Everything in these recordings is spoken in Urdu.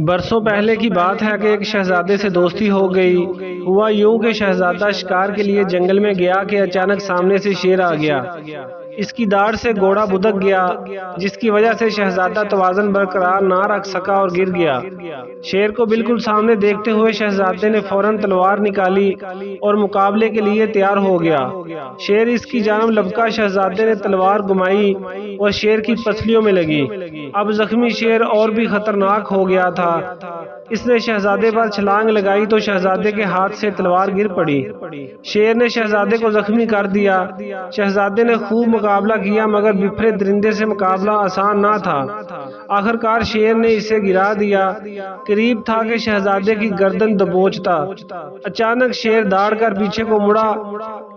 برسوں پہلے کی بات ہے کہ ایک شہزادے سے دوستی ہو گئی۔ ہوا یوں کہ شہزادہ شکار کے لیے جنگل میں گیا کہ اچانک سامنے سے شیر آ گیا۔ اس کی داڑھ سے گھوڑا بھدک گیا، جس کی وجہ سے شہزادہ توازن برقرار نہ رکھ سکا اور گر گیا۔ شیر کو بالکل سامنے دیکھتے ہوئے شہزادے نے فوراً تلوار نکالی اور مقابلے کے لیے تیار ہو گیا۔ شیر اس کی جانب لپکا، شہزادے نے تلوار گھمائی اور شیر کی پسلیوں میں لگی۔ اب زخمی شیر اور بھی خطرناک ہو گیا تھا۔ اس نے شہزادے پر چھلانگ لگائی تو شہزادے کے ہاتھ سے تلوار گر پڑی۔ شیر نے شہزادے کو زخمی کر دیا۔ شہزادے نے خوب مقابلہ کیا مگر بپھرے درندے سے مقابلہ آسان نہ تھا۔ آخرکار شیر نے اسے گرا دیا۔ قریب تھا کہ شہزادے کی گردن دبوچتا۔ اچانک شیر دوڑ کر پیچھے کو مڑا۔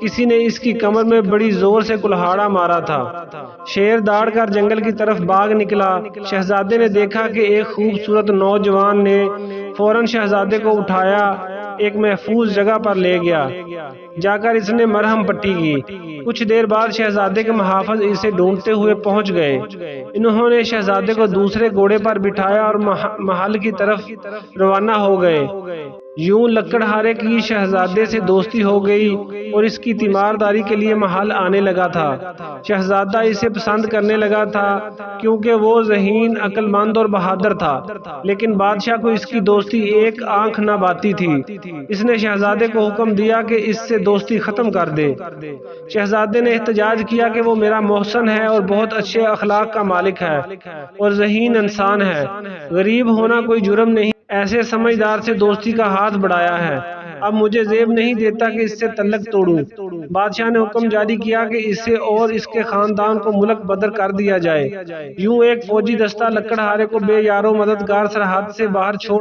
کسی نے اس کی کمر میں بڑی زور سے کلہاڑا مارا تھا۔ شیر دوڑ کر جنگل کی طرف بھاگ نکلا۔ شہزادے نے دیکھا کہ ایک خوبصورت نوجوان نے فوراً شہزادے کو اٹھایا، ایک محفوظ جگہ پر لے گیا۔ جا کر اس نے مرہم پٹی کی۔ کچھ دیر بعد شہزادے کے محافظ اسے ڈھونڈتے ہوئے پہنچ گئے۔ انہوں نے شہزادے کو دوسرے گھوڑے پر بٹھایا اور محل کی طرف روانہ ہو گئے۔ یوں لکڑہارے کی شہزادے سے دوستی ہو گئی اور اس کی تیمارداری کے لیے محل آنے لگا تھا۔ شہزادہ اسے پسند کرنے لگا تھا کیونکہ وہ ذہین، عقل مند اور بہادر تھا، لیکن بادشاہ کو اس کی دوستی ایک آنکھ نہ بھاتی تھی۔ اس نے شہزادے کو حکم دیا کہ اس سے دوستی ختم کر دے۔ شہزادے نے احتجاج کیا کہ وہ میرا محسن ہے اور بہت اچھے اخلاق کا مالک ہے اور ذہین انسان ہے۔ غریب ہونا کوئی جرم نہیں، ایسے سمجھدار سے دوستی کا ہاتھ بڑھایا ہے۔ اب مجھے زیب نہیں دیتا کہ اس سے تعلق توڑوں۔ بادشاہ نے حکم جاری کیا کہ اسے اور اس کے خاندان کو ملک بدر کر دیا جائے۔ یوں ایک فوجی دستہ لکڑہارے کو بے یار و مددگار سرحد سے باہر چھوڑ